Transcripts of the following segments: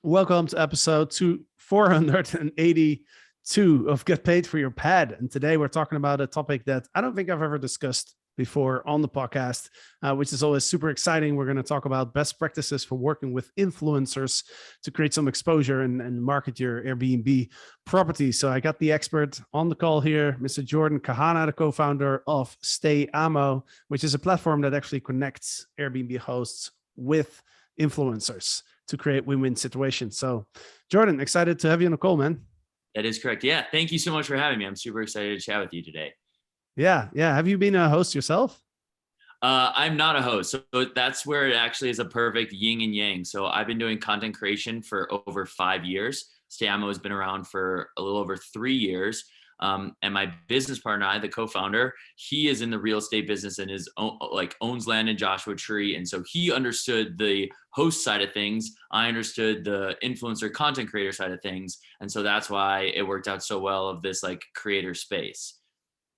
Welcome to episode 482 of Get Paid for Your Pad. And today we're talking about a topic that I don't think I've ever discussed before on the podcast, which is always super exciting. We're going to talk about best practices for working with influencers to create some exposure and market your Airbnb property. So I got the expert on the call here, Mr. Jordan Kahana, the co-founder of Stayamo, which is a platform that actually connects Airbnb hosts with influencers to create win-win situations. So Jordan, excited to have you on the call, man. That is correct. Yeah. Thank you so much for having me. I'm super excited to chat with you today. Yeah. Have you been a host yourself? I'm not a host. So that's where it actually is a perfect yin and yang. So I've been doing content creation for over 5 years. Stayamo has been around for a little over 3 years. And my business partner, I, the co-founder, he is in the real estate business and owns land in Joshua Tree. And so he understood the host side of things. I understood the influencer content creator side of things. And so that's why it worked out so well of this like creator space.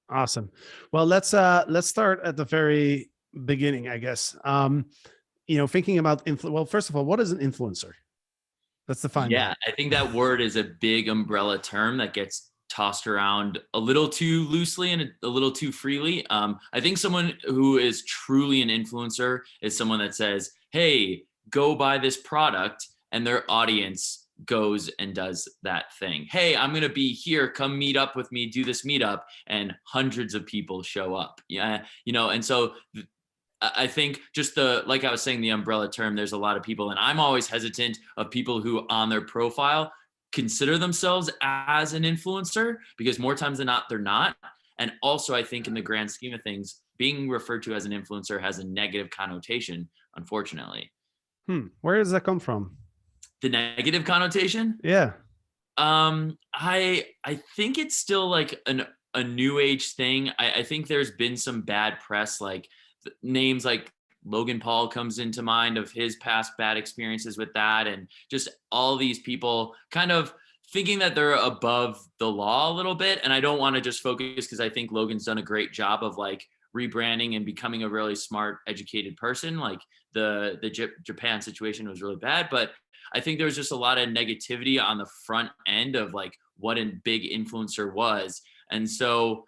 Awesome. Well, let's start at the very beginning, I guess. Thinking about well, first of all, what is an influencer? Let's define that. I think that word is a big umbrella term that gets tossed around a little too loosely and a little too freely. I think someone who is truly an influencer is someone that says, hey, go buy this product, and their audience goes and does that thing. Hey, I'm going to be here. Come meet up with me, do this meetup. And hundreds of people show up. Yeah. And so I think just like I was saying, the umbrella term, there's a lot of people, and I'm always hesitant of people who on their profile consider themselves as an influencer, because more times than not, they're not. And also, I think in the grand scheme of things, being referred to as an influencer has a negative connotation, unfortunately. Where does that come from? The negative connotation? Yeah. I think it's still like a new age thing. I think there's been some bad press, like names like Logan Paul comes into mind of his past bad experiences with that, and just all these people kind of thinking that they're above the law a little bit. And I don't want to just focus, because I think Logan's done a great job of like rebranding and becoming a really smart, educated person. Like the Japan situation was really bad, but I think there was just a lot of negativity on the front end of like what a big influencer was. And so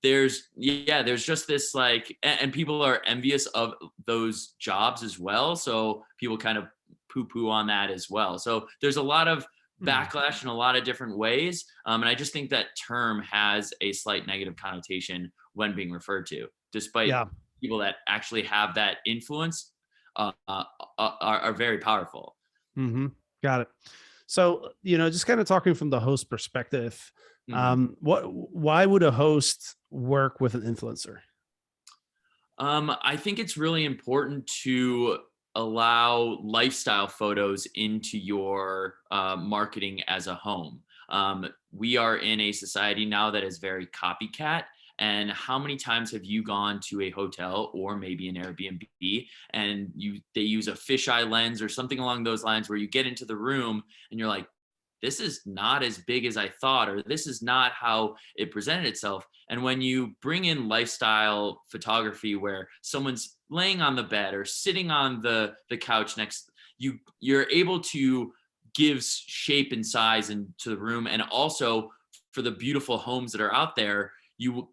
there's just this like, and people are envious of those jobs as well. So people kind of poo-poo on that as well. So there's a lot of backlash in a lot of different ways. And I just think that term has a slight negative connotation when being referred to, despite people that actually have that influence are very powerful. Mm-hmm. Got it. So, just kind of talking from the host perspective, why would a host work with an influencer? I think it's really important to allow lifestyle photos into your marketing as a home. We are in a society now that is very copycat. And how many times have you gone to a hotel or maybe an Airbnb and they use a fisheye lens or something along those lines, where you get into the room and you're like, this is not as big as I thought, or this is not how it presented itself. And when you bring in lifestyle photography where someone's laying on the bed or sitting on the couch next, you're able to give shape and size into the room. And also for the beautiful homes that are out there, you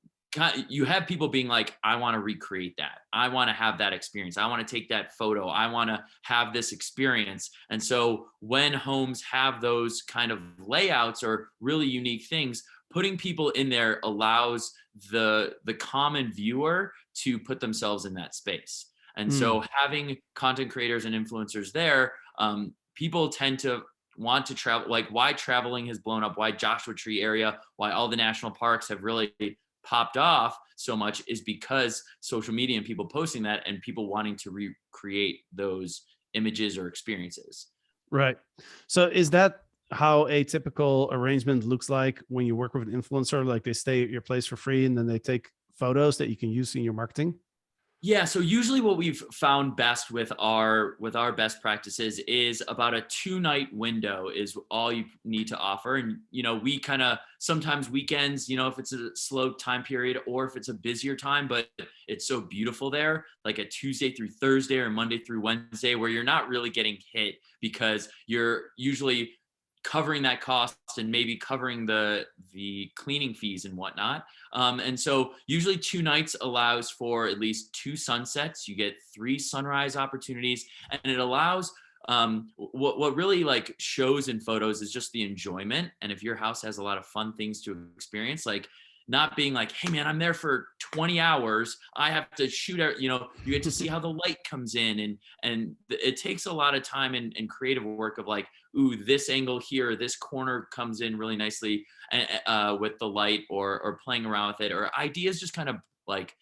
have people being like, I want to recreate that. I want to have that experience. I want to take that photo. I want to have this experience. And so when homes have those kind of layouts or really unique things, putting people in there allows the common viewer to put themselves in that space. And so having content creators and influencers there, people tend to want to travel, like why traveling has blown up, why Joshua Tree area, why all the national parks have really popped off so much, is because social media and people posting that and people wanting to recreate those images or experiences. Right. So is that how a typical arrangement looks like when you work with an influencer? Like they stay at your place for free and then they take photos that you can use in your marketing? Yeah, so usually what we've found best with our best practices is about a 2-night window is all you need to offer. And we kind of sometimes weekends, if it's a slow time period or if it's a busier time, but it's so beautiful there, like a Tuesday through Thursday or Monday through Wednesday, where you're not really getting hit because you're usually covering that cost and maybe covering the cleaning fees and whatnot. And so usually 2 nights allows for at least 2 sunsets. You get 3 sunrise opportunities, and it allows what really like shows in photos is just the enjoyment. And if your house has a lot of fun things to experience, like not being like, hey man, I'm there for 20 hours. I have to shoot out, you get to see how the light comes in, and it takes a lot of time and creative work of like, ooh, this angle here, this corner comes in really nicely with the light, or playing around with it, or ideas just kind of like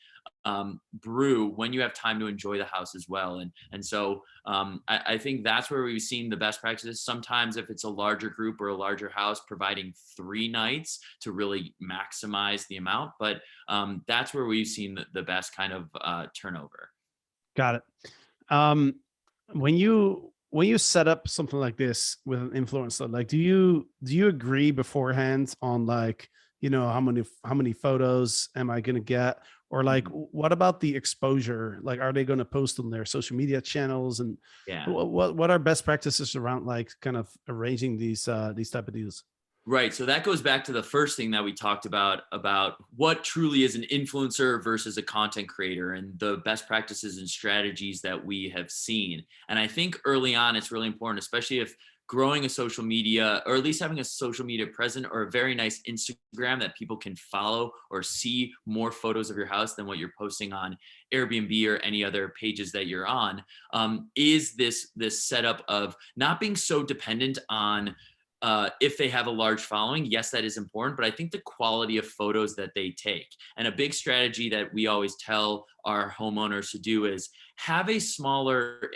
brew when you have time to enjoy the house as well. And so I think that's where we've seen the best practices. Sometimes if it's a larger group or a larger house, providing 3 nights to really maximize the amount. But that's where we've seen the best kind of turnover. Got it. Um, when you set up something like this with an influencer, like do you agree beforehand on like, how many photos am I going to get, or like Mhm. what about the exposure? Like, are they going to post on their social media channels, and Yeah. what are best practices around like kind of arranging these type of deals? Right. So that goes back to the first thing that we talked about what truly is an influencer versus a content creator, and the best practices and strategies that we have seen. And I think early on, it's really important, especially if growing a social media, or at least having a social media present, or a very nice Instagram that people can follow or see more photos of your house than what you're posting on Airbnb or any other pages that you're on, is this setup of not being so dependent on if they have a large following. Yes, that is important, but I think the quality of photos that they take. And a big strategy that we always tell our homeowners to do is have a smaller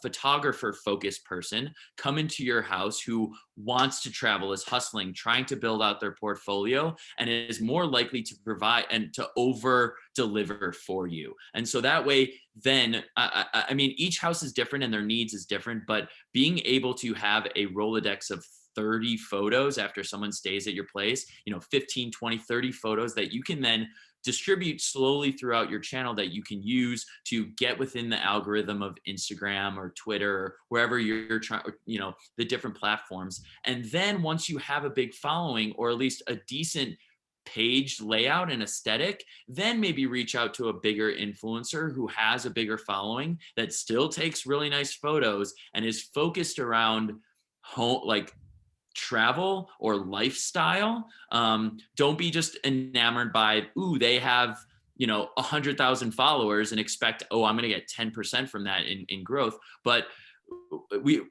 photographer focused person come into your house who wants to travel, is hustling, trying to build out their portfolio, and is more likely to provide and to over deliver for you. And so that way, then, I mean, each house is different and their needs is different, but being able to have a Rolodex of 30 photos after someone stays at your place, 15, 20, 30 photos that you can then distribute slowly throughout your channel, that you can use to get within the algorithm of Instagram or Twitter or wherever you're trying, the different platforms. And then once you have a big following, or at least a decent page layout and aesthetic, then maybe reach out to a bigger influencer who has a bigger following that still takes really nice photos and is focused around home, like travel or lifestyle. Don't be just enamored by, ooh, they have 100,000 followers and expect, oh, I'm going to get 10% from that in growth. But we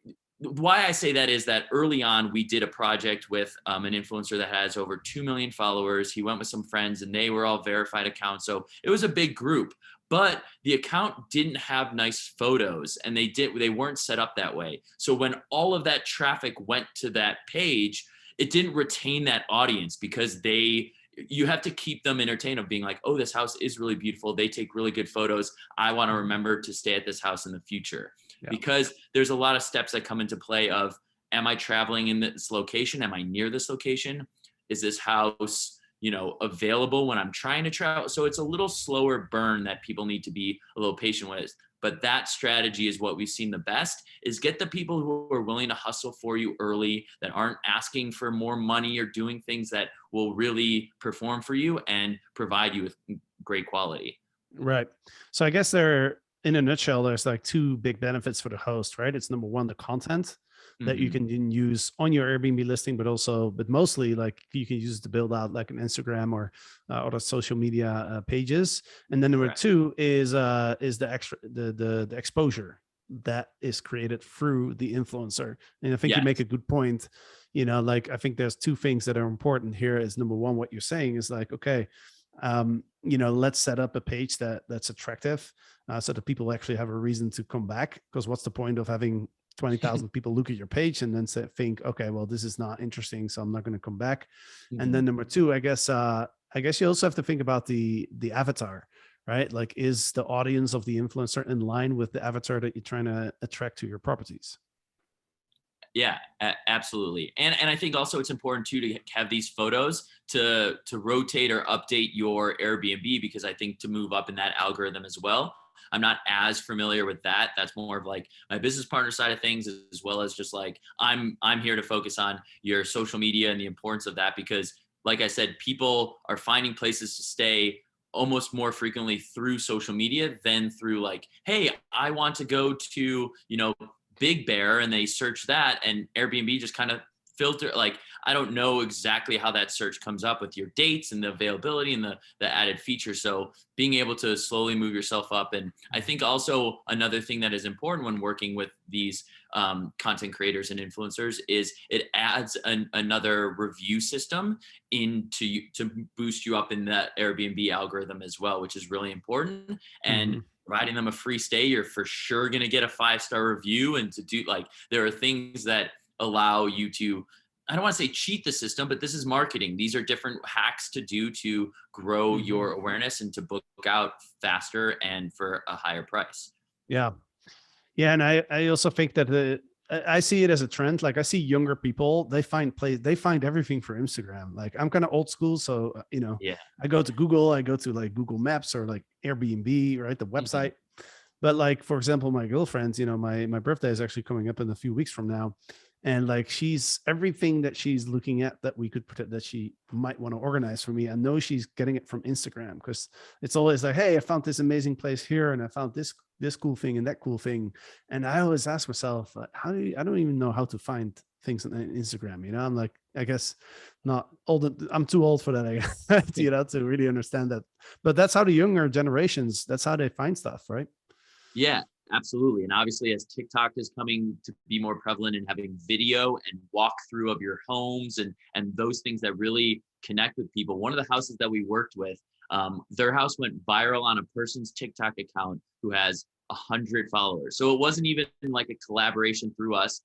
why I say that is that early on we did a project with an influencer that has over 2 million followers. He went with some friends and they were all verified accounts. So it was a big group, but the account didn't have nice photos, and they weren't set up that way. So when all of that traffic went to that page, it didn't retain that audience, because you have to keep them entertained of being like, oh, this house is really beautiful. They take really good photos. I want to remember to stay at this house in the future. Yeah. Because there's a lot of steps that come into play of, am I traveling in this location? Am I near this location? Is this house, available when I'm trying to travel? So it's a little slower burn that people need to be a little patient with. But that strategy is what we've seen the best, is get the people who are willing to hustle for you early, that aren't asking for more money or doing things that will really perform for you and provide you with great quality. Right. So I guess in a nutshell, there's like two big benefits for the host, right? It's number one, the content that you Mhm. can then use on your Airbnb listing, but mostly like you can use to build out like an Instagram or other social media pages. And then number Correct. two is the extra the exposure that is created through the influencer. And I think you make Yes. a good point. Like I think there's two things that are important here. Is number one, what you're saying is like, okay, let's set up a page that's attractive, so that people actually have a reason to come back. Because what's the point of having 20,000 people look at your page and then think, okay, well, this is not interesting, so I'm not going to come back. And Mhm. then number two, I guess you also have to think about the avatar, right? Like, is the audience of the influencer in line with the avatar that you're trying to attract to your properties? Yeah, absolutely. And I think also it's important too to have these photos to rotate or update your Airbnb, because I think to move up in that algorithm as well. I'm not as familiar with that. That's more of like my business partner side of things, as well as just like I'm here to focus on your social media and the importance of that, because like I said, people are finding places to stay almost more frequently through social media than through like, hey, I want to go to, Big Bear, and they search that, and Airbnb just kind of filter, like, I don't know exactly how that search comes up with your dates and the availability and the added features. So being able to slowly move yourself up. And I think also another thing that is important when working with these content creators and influencers is it adds another review system into you to boost you up in that Airbnb algorithm as well, which is really important. And Hmm. providing them a free stay, you're for sure going to get a 5-star review. And to do, like, there are things that allow you to, I don't want to say cheat the system, but this is marketing. These are different hacks to do to grow Hmm. your awareness and to book out faster and for a higher price. Yeah. Yeah, and I also think that I see it as a trend. Like, I see younger people, they find everything for Instagram. Like, I'm kind of old school, so Yeah. I go to Google, I go to like Google Maps or like Airbnb, right, the Mhm. website. But like, for example, my girlfriend, my birthday is actually coming up in a few weeks from now, and like, she's everything that she's looking at that we could put that she might want to organize for me. I know she's getting it from Instagram, because it's always like, hey, I found this amazing place here, and I found this cool thing and that cool thing. And I always ask myself, like, I don't even know how to find things on Instagram. I'm like, I guess not old. I'm too old for that, I guess, to really understand that. But that's how the younger generations, that's how they find stuff, right? Yeah, absolutely. And obviously, as TikTok is coming to be more prevalent and having video and walkthrough of your homes and those things that really connect with people. One of the houses that we worked with, their house went viral on a person's TikTok account who has 100 followers. So it wasn't even like a collaboration through us.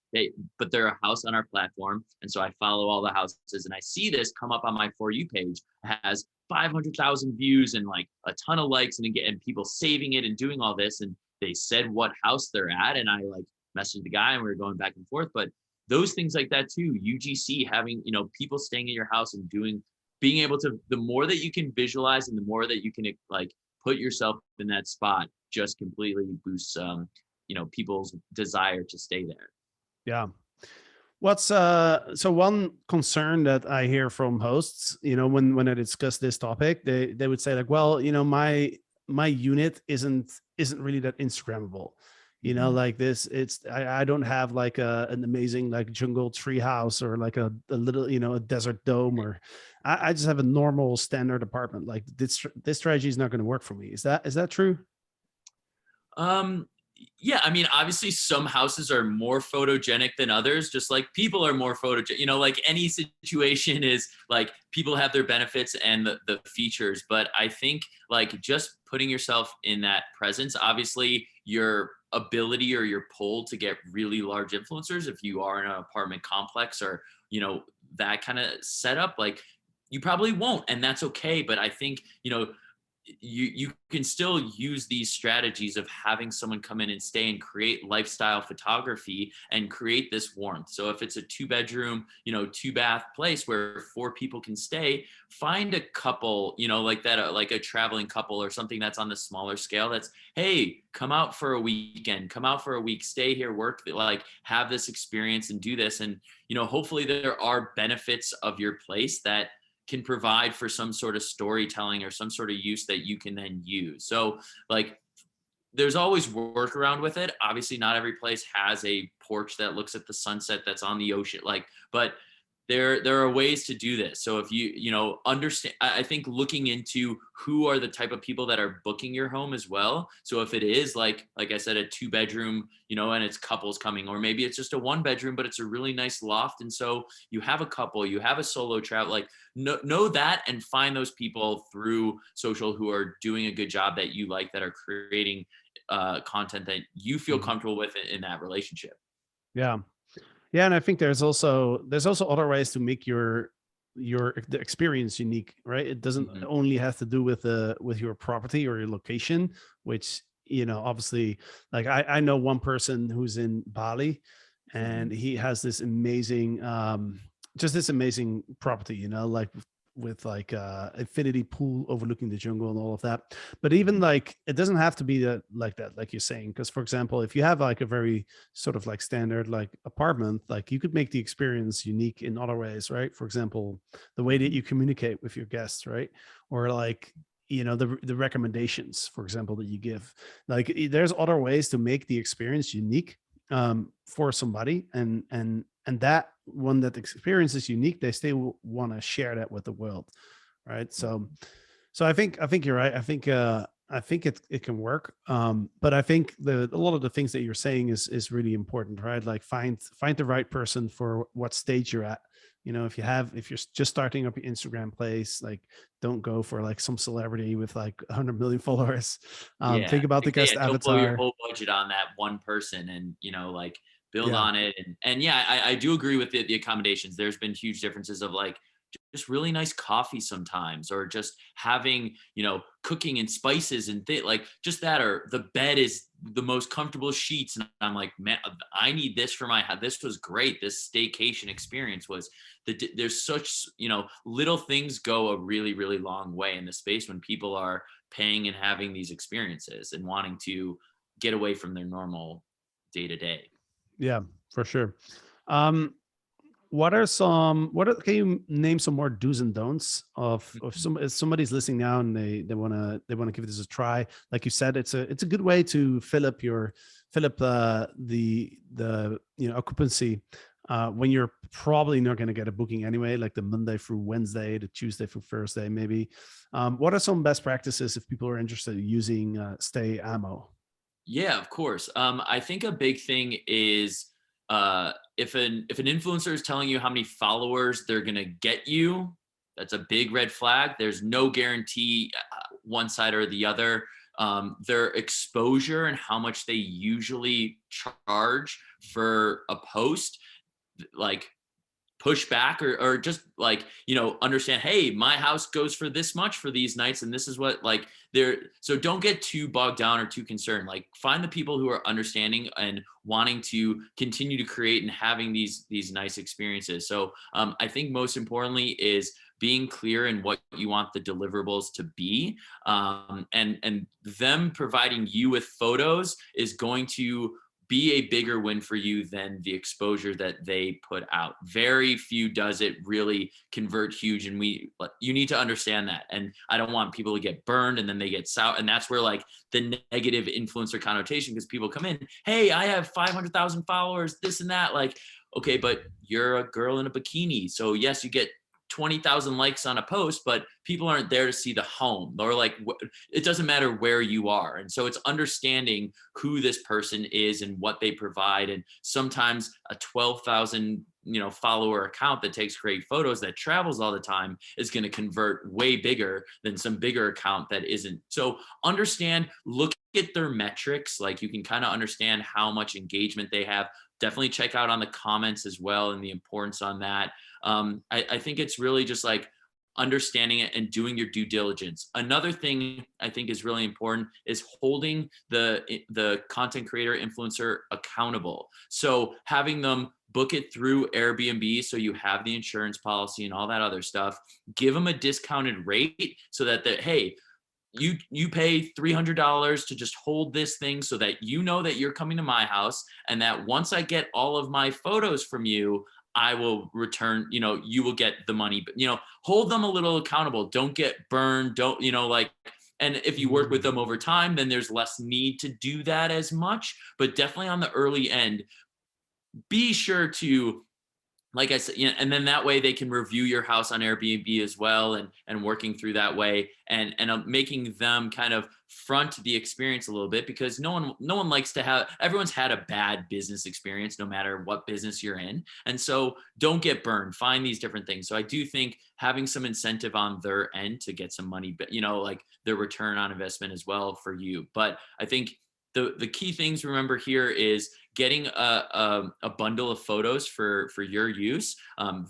But they're a house on our platform, and so I follow all the houses, and I see this come up on my For You page. It has 500,000 views and like a ton of likes, and again, people saving it and doing all this. And they said what house they're at, and I like messaged the guy, and we were going back and forth. But those things like that too, UGC, having people staying in your house and being able to, the more that you can visualize and the more that you can like put yourself in that spot, just completely boosts people's desire to stay there. Yeah. What's so one concern that I hear from hosts, when I discuss this topic, they would say like, well, my unit isn't really that Instagrammable. Mhm. Like this, I don't have like an amazing like jungle tree house, or like a little, a desert dome, or I just have a normal standard apartment. Like, this strategy is not going to work for me. Is that true? Um, yeah, I mean, obviously, some houses are more photogenic than others, just like people are more photogenic. Like any situation is like people have their benefits and the features. But I think like just putting yourself in that presence, obviously, your ability or your pull to get really large influencers, if you are in an apartment complex or, that kind of setup, like you probably won't. And that's okay. But I think, you can still use these strategies of having someone come in and stay and create lifestyle photography and create this warmth. So if it's a 2 bedroom, 2 bath place where 4 people can stay, find a couple, like that, like a traveling couple or something that's on the smaller scale. That's, hey, come out for a weekend, come out for a week, stay here, work, like have this experience and do this. And hopefully there are benefits of your place that can provide for some sort of storytelling or some sort of use that you can then use. So like there's always workaround with it. Obviously, not every place has a porch that looks at the sunset that's on the ocean. Like, but there are ways to do this. So if you understand, I think looking into who are the type of people that are booking your home as well. So if it is like I said, a 2 bedroom, and it's couples coming, or maybe it's just a 1 bedroom, but it's a really nice loft. And so you have a couple, you have a solo travel, like know that and find those people through social who are doing a good job that you like, that are creating content that you feel Mhm. comfortable with in that relationship. Yeah. Yeah, and I think there's also other ways to make the experience unique, right? It doesn't Mhm. only have to do with your property or your location, which, obviously, like I know one person who's in Bali, and Mhm. he has this amazing just this amazing property, like with like infinity pool overlooking the jungle and all of that. But even Mhm. like it doesn't have to be that, like you're saying, because for example, if you have like a very sort of like standard like apartment, like you could make the experience unique in other ways, right? For example, the way that Mhm. you communicate with your guests, right? Or like, the recommendations, for example, that you give. Like there's other ways to make the experience unique for somebody, and that one that experience is unique, they still want to share that with the world, right? So I think you're right. I think it can work. But I think a lot of the things that you're saying is really important, right? Like find the right person for what stage you're at. If you're just starting up your Instagram place, like don't go for like some celebrity with like 100 million followers. Yeah. Think about the Yeah, guest don't blow your avatar. whole budget on that one person and, like, build Yeah, on it, and yeah, I do agree with the accommodations. There's been huge differences of, like, just really nice coffee sometimes, or just having, cooking and spices and like, just that, or the bed is the most comfortable sheets, and I'm like, "Man, I need this for my this was great. This staycation experience was there's such, little things go a really, really long way in the space when people are paying and having these experiences and wanting to get away from their normal day to day. yeah, for sure. Um, can you name some more do's and don'ts of Mhm. some if somebody's listening now and they want to give this a try? Like you said, it's a good way to fill up the occupancy when you're probably not going to get a booking anyway, like the Monday through Wednesday, the Tuesday through Thursday, maybe. What are some best practices if people are interested in using Stayamo? Yeah, of course. I think a big thing is, if an influencer is telling you how many followers they're gonna get you, that's a big red flag. There's no guarantee one side or the other. Their exposure and how much they usually charge for a post, like, push back, or just, like, understand, hey, my house goes for this much for these nights, and this is what, like, they're so don't get too bogged down or too concerned. Like, find the people who are understanding and wanting to continue to create and having these nice experiences. So I think most importantly is being clear in what you want the deliverables to be, and them providing you with photos is going to be a bigger win for you than the exposure that they put out. Very few does it really convert huge, and you need to understand that. And I don't want people to get burned and then they get sour, and that's where, like, the negative influencer connotation, because people come in, hey, I have 500,000 followers, this and that, like, okay, but you're a girl in a bikini, so yes, you get 20,000 likes on a post, but people aren't there to see the home, or, like, it doesn't matter where you are. And so it's understanding who this person is and what they provide. And sometimes a 12,000 follower account that takes great photos, that travels all the time, is going to convert way bigger than some bigger account that isn't. So understand, look at their metrics. Like, you can kind of understand how much engagement they have. Definitely check out on the comments as well, and the importance on that. I think it's really just, like, understanding it and doing your due diligence. Another thing I think is really important is holding the content creator influencer accountable. So having them book it through Airbnb, so you have the insurance policy and all that other stuff. Give them a discounted rate so that hey, you pay $300 to just hold this thing, so that that you're coming to my house, and that once I get all of my photos from you, I will return, you will get the money. But hold them a little accountable. Don't get burned. Don't, like, and if you work with Mm. them over time, then there's less need to do that as much. But definitely on the early end, be sure to, like I said, and then that way they can review your house on Airbnb as well, and working through that way, and making them kind of front the experience a little bit, because no one likes to have, everyone's had a bad business experience no matter what business you're in, and so don't get burned. Find these different things. So I do think having some incentive on their end to get some money, but like their return on investment as well for you. But I think the key things, remember, here is getting a bundle of photos for your use.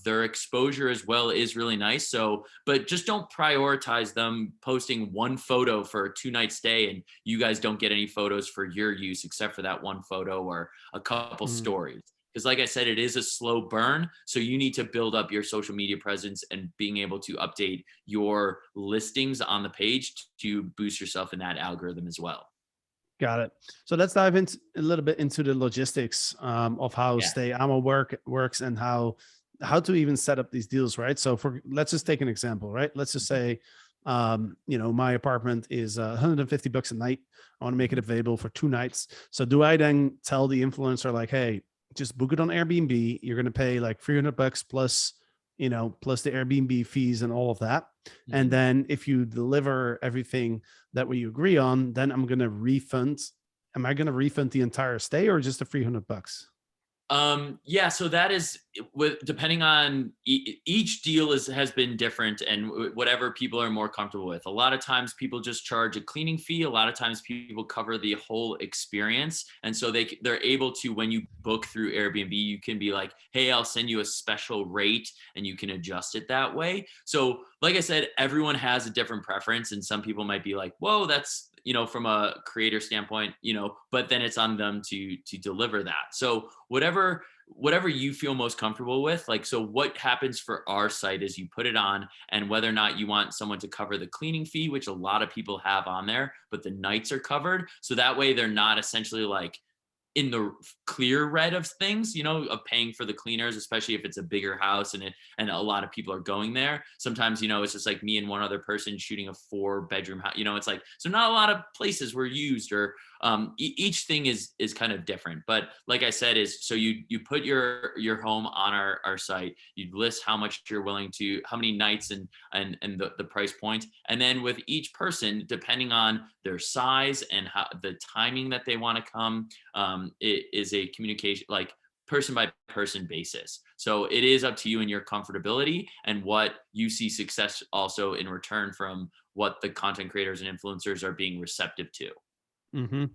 Their exposure as well is really nice. So, but just don't prioritize them posting one photo for a 2-night stay and you guys don't get any photos for your use except for that one photo or a couple Mm. stories. Because like I said, it is a slow burn. So you need to build up your social media presence and being able to update your listings on the page to boost yourself in that algorithm as well. Got it. So let's dive into a little bit into the logistics of how Yeah. Stayamo works and how to even set up these deals, right? So for let's just take an example, right? Let's just say, my apartment is $150 a night. I want to make it available for 2 nights. So do I then tell the influencer like, hey, just book it on Airbnb. You're going to pay like $300 plus, plus the Airbnb fees and all of that. And Mhm. then if you deliver everything that we agree on, then I'm going to refund. Am I going to refund the entire stay or just the $300? Yeah, so that is with depending on each deal has been different and whatever people are more comfortable with. A lot of times people just charge a cleaning fee. A lot of times people cover the whole experience, and so they're able to when you book through Airbnb, you can be like, "Hey, I'll send you a special rate," and you can adjust it that way. So, like I said, everyone has a different preference, and some people might be like, "Whoa, that's." From a creator standpoint, but then it's on them to deliver that. So whatever you feel most comfortable with, like, so what happens for our site is you put it on, and whether or not you want someone to cover the cleaning fee, which a lot of people have on there, but the nights are covered, so that way they're not essentially like in the clear red of things, of paying for the cleaners, especially if it's a bigger house and a lot of people are going there. Sometimes, it's just like me and one other person shooting a 4-bedroom house. It's like so not a lot of places were used, or each thing is kind of different. But like I said, is so you put your home on our site, you list how much you're willing to, how many nights and the price point, and then with each person, depending on their size and how the timing that they want to come, it is a communication like person by person basis. So it is up to you and your comfortability and what you see success also in return from what the content creators and influencers are being receptive to. Hmm.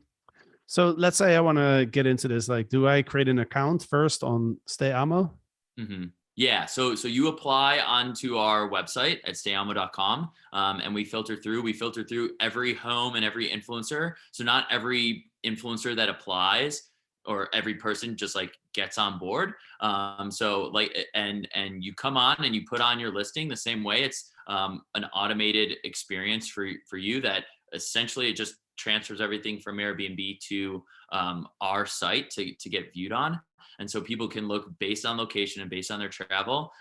So let's say I want to get into this. Like, do I create an account first on Stayamo? hmm Yeah, so you apply onto our website at stayamo.com, and we filter through every home and every influencer. So not every influencer that applies or every person just like gets on board. So like and you come on and you put on your listing the same way. It's an automated experience for you that essentially it just transfers everything from Airbnb to our site to get viewed on, and so people can look based on location and based on their travel.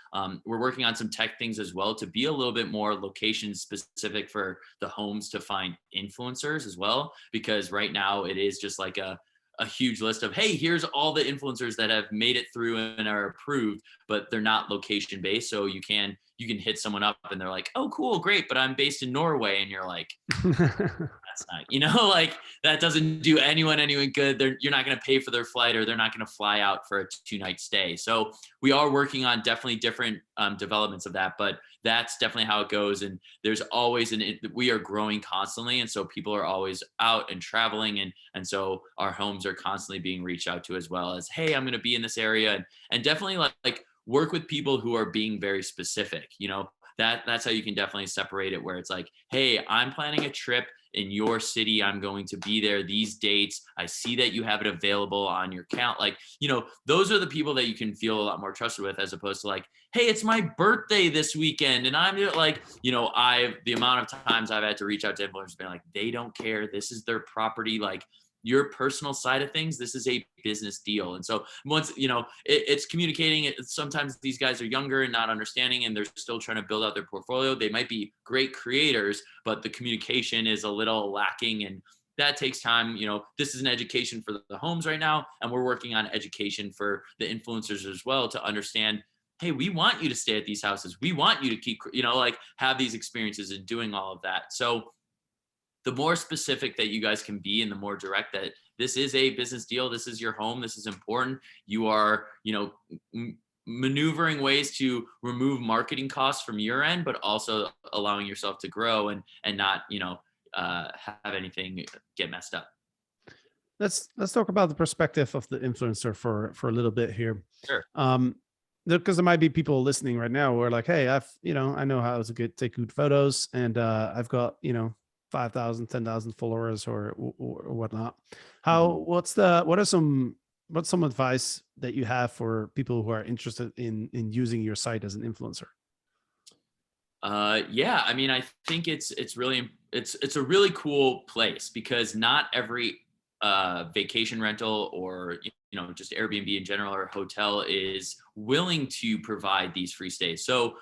We're working on some tech things as well to be a little bit more location specific for the homes to find influencers as well, because right now it is just like a huge list of, hey, here's all the influencers that have made it through and are approved, but they're not location based. So you can hit someone up and they're like, oh, cool, great, but I'm based in Norway, and you're like, that's not, like that doesn't do anyone good. You're not going to pay for their flight, or they're not going to fly out for a 2-night stay. So we are working on definitely different developments of that, but that's definitely how it goes. And there's always we are growing constantly. And so people are always out and traveling. And so our homes are constantly being reached out to as well as, hey, I'm going to be in this area, and definitely like work with people who are being very specific, that's how you can definitely separate it, where it's like, hey, I'm planning a trip in your city, I'm going to be there these dates, I see that you have it available on your account. Like, those are the people that you can feel a lot more trusted with, as opposed to like, hey, it's my birthday this weekend and I'm like, I've the amount of times I've had to reach out to influencers being like, they don't care, this is their property, like your personal side of things, this is a business deal. And so once it's communicating it, sometimes these guys are younger and not understanding, and they're still trying to build out their portfolio. They might be great creators, but the communication is a little lacking, and that takes time. This is an education for the homes right now, and we're working on education for the influencers as well, to understand, hey, we want you to stay at these houses, we want you to keep like have these experiences and doing all of that. So the more specific that you guys can be, and the more direct that this is a business deal, this is your home, this is important, you are, maneuvering ways to remove marketing costs from your end, but also allowing yourself to grow and not, have anything get messed up. let's talk about the perspective of the influencer for a little bit here. Sure. Um, because there might be people listening right now who are like, hey, I know how to take good photos, and I've got 5,000, 10,000 followers or whatnot. Mhm. What's some advice that you have for people who are interested in using your site as an influencer? Yeah, I mean, I think it's really it's a really cool place because not every vacation rental or just Airbnb in general or hotel is willing to provide these free stays. So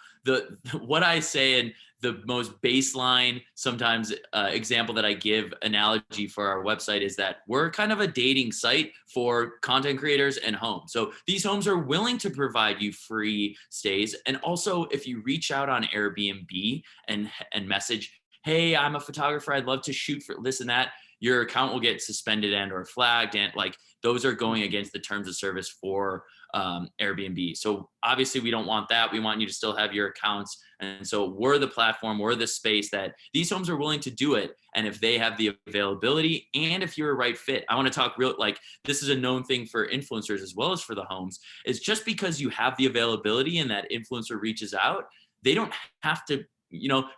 what I say in the most baseline sometimes example that I give analogy for our website is that we're kind of a dating site for content creators and homes. So these homes are willing to provide you free stays. And also if you reach out on Airbnb and message, hey, I'm a photographer, I'd love to shoot for this and that, your account will get suspended and or flagged, and like those are going against the terms of service for Airbnb. So obviously we don't want that. We want you to still have your accounts. And so we're the platform, we're the space that these homes are willing to do it. And if they have the availability and if you're a right fit, I want to talk real, like this is a known thing for influencers as well as for the homes, is just because you have the availability and that influencer reaches out, they don't have to,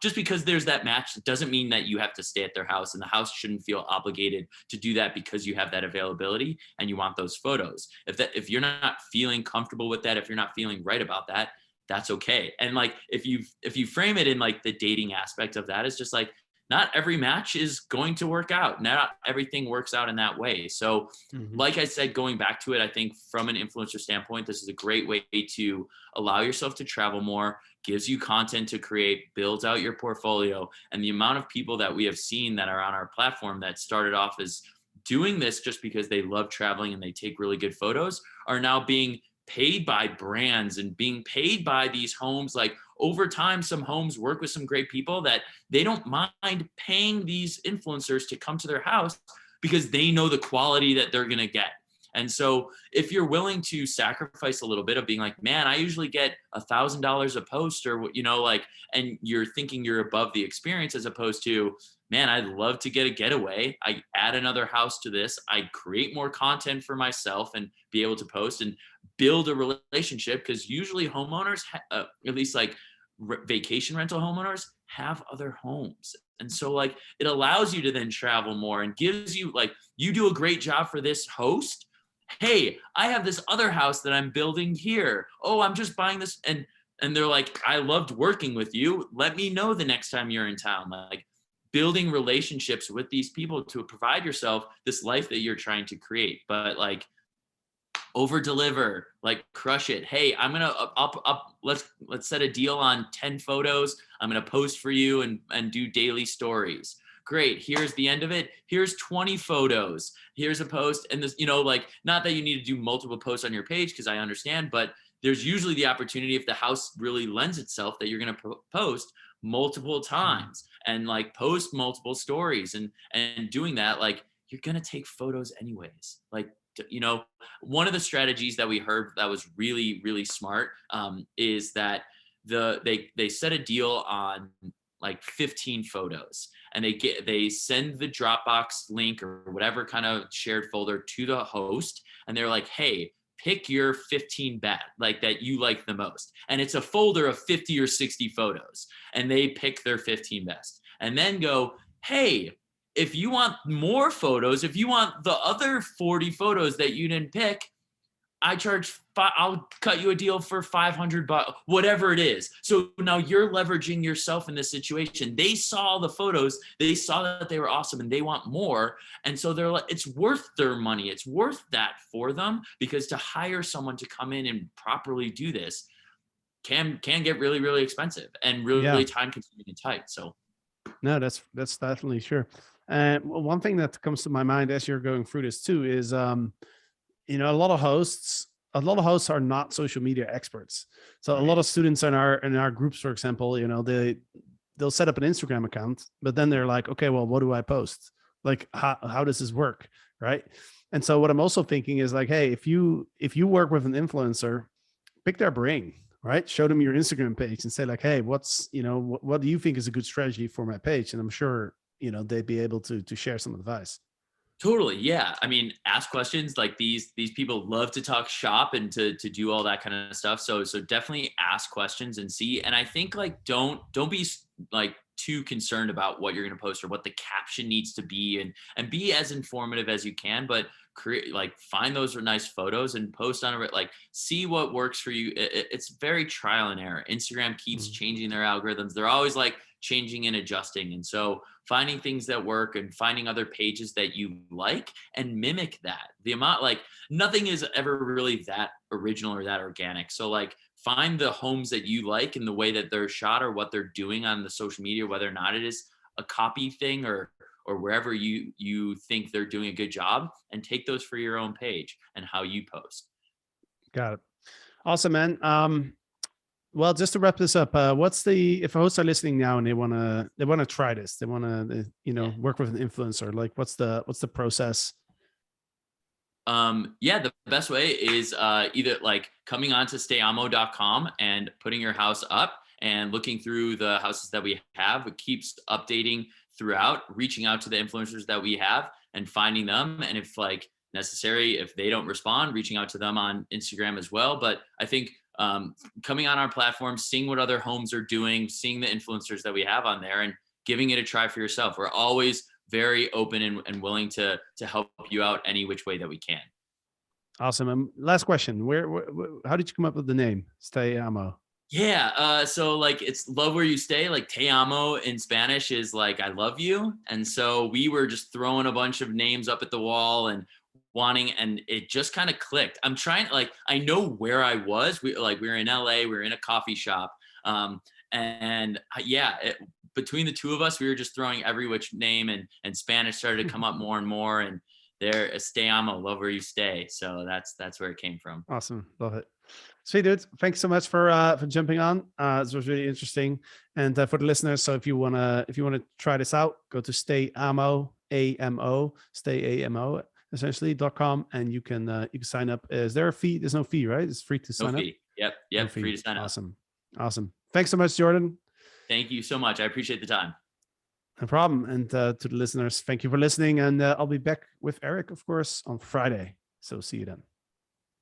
just because there's that match doesn't mean that you have to stay at their house, and the house shouldn't feel obligated to do that because you have that availability and you want those photos. If you're not feeling comfortable with that, if you're not feeling right about that, that's okay. And like if you frame it in like the dating aspect of that, it's just like not every match is going to work out. Not everything works out in that way. So Mhm. like I said, going back to it, I think from an influencer standpoint, this is a great way to allow yourself to travel more, gives you content to create, builds out your portfolio. And the amount of people that we have seen that are on our platform that started off as doing this just because they love traveling and they take really good photos are now being paid by brands and being paid by these homes. Like over time, some homes work with some great people that they don't mind paying these influencers to come to their house because they know the quality that they're going to get. And so if you're willing to sacrifice a little bit of being like, man, I usually get $1,000 a post, or, like, and you're thinking you're above the experience as opposed to, man, I'd love to get a getaway. I add another house to this. I create more content for myself and be able to post and build a relationship, because usually homeowners, at least like vacation rental homeowners, have other homes. And so like it allows you to then travel more and gives you like, you do a great job for this host. Hey, I have this other house that I'm building here. Oh, I'm just buying this. And they're like, I loved working with you. Let me know the next time you're in town. Like building relationships with these people to provide yourself this life that you're trying to create. But like over deliver, like crush it. Hey, I'm gonna let's set a deal on 10 photos. I'm gonna post for you and do daily stories. Great, here's the end of it. Here's 20 photos. Here's a post. And this, like, not that you need to do multiple posts on your page, because I understand, but there's usually the opportunity, if the house really lends itself, that you're going to post multiple times and like post multiple stories, and doing that, like you're going to take photos anyways. Like, one of the strategies that we heard that was really, really smart is that they set a deal on like 15 photos, and they send the Dropbox link or whatever kind of shared folder to the host, and they're like, hey, pick your 15 like that you like the most. And it's a folder of 50 or 60 photos, and they pick their 15 best, and then go, hey, if you want more photos, if you want the other 40 photos that you didn't pick, I'll cut you a deal for $500, whatever it is. So now you're leveraging yourself in this situation. They saw the photos, they saw that they were awesome, and they want more. And so they're like, it's worth their money. It's worth that for them, because to hire someone to come in and properly do this can get really, really expensive and Yeah. really time consuming and tight. So No, that's definitely sure. And one thing that comes to my mind as you're going through this too is, a lot of hosts are not social media experts. So a lot right. of students in our groups, for example, they'll set up an Instagram account, but then they're like, okay, well, what do I post? Like, how does this work, right? And so what I'm also thinking is like, hey, if you work with an influencer, pick their brain, right? Show them your Instagram page and say like, hey, what do you think is a good strategy for my page? And I'm sure they'd be able to share some advice. Totally. Yeah. I mean, ask questions. Like these people love to talk shop and to do all that kind of stuff. So definitely ask questions and see. And I think like don't be like too concerned about what you're going to post or what the caption needs to be, and be as informative as you can, but create, like, find those nice photos and post on it. Like, see what works for you. It's very trial and error. Instagram keeps Mm. changing their algorithms. They're always like changing and adjusting. And so finding things that work and finding other pages that you like and mimic that. The amount, like, nothing is ever really that original or that organic. So like find the homes that you like and the way that they're shot or what they're doing on the social media, whether or not it is a copy thing or wherever you think they're doing a good job, and take those for your own page and how you post. Got it. Awesome, man. Well, just to wrap this up, what's the, if hosts are listening now and they wanna try this, they wanna Yeah. work with an influencer, like what's the process? Yeah, the best way is either like coming on to stayamo.com and putting your house up and looking through the houses that we have. It keeps updating throughout, reaching out to the influencers that we have and finding them. And if like necessary, if they don't respond, reaching out to them on Instagram as well. But I think coming on our platform, seeing what other homes are doing, seeing the influencers that we have on there, and giving it a try for yourself. We're always very open and willing to help you out any which way that we can. Awesome. Last question: how did you come up with the name Stayamo? Yeah, so like it's love where you stay. Like te amo in Spanish is like I love you, and so we were just throwing a bunch of names up at the wall and wanting, and it just kind of clicked. I'm trying, like, I know where I was. We were in LA, we were in a coffee shop, and yeah, between the two of us, we were just throwing every which name, and Spanish started to come up more and more, and there, Stayamo, love where you stay. So that's where it came from. Awesome, love it. Sweet dude, thanks so much for jumping on. This was really interesting, and for the listeners, so if you wanna try this out, go to Stayamo, AMO, Stayamo essentially.com, and you can sign up. Is there a fee? There's no fee, right? It's free to No sign up. fee. Yep, No yep, free fee. to sign up. Awesome. Thanks so much, Jordan. Thank you so much. I appreciate the time. No problem. And to the listeners, thank you for listening. And I'll be back with Eric, of course, on Friday. So see you then.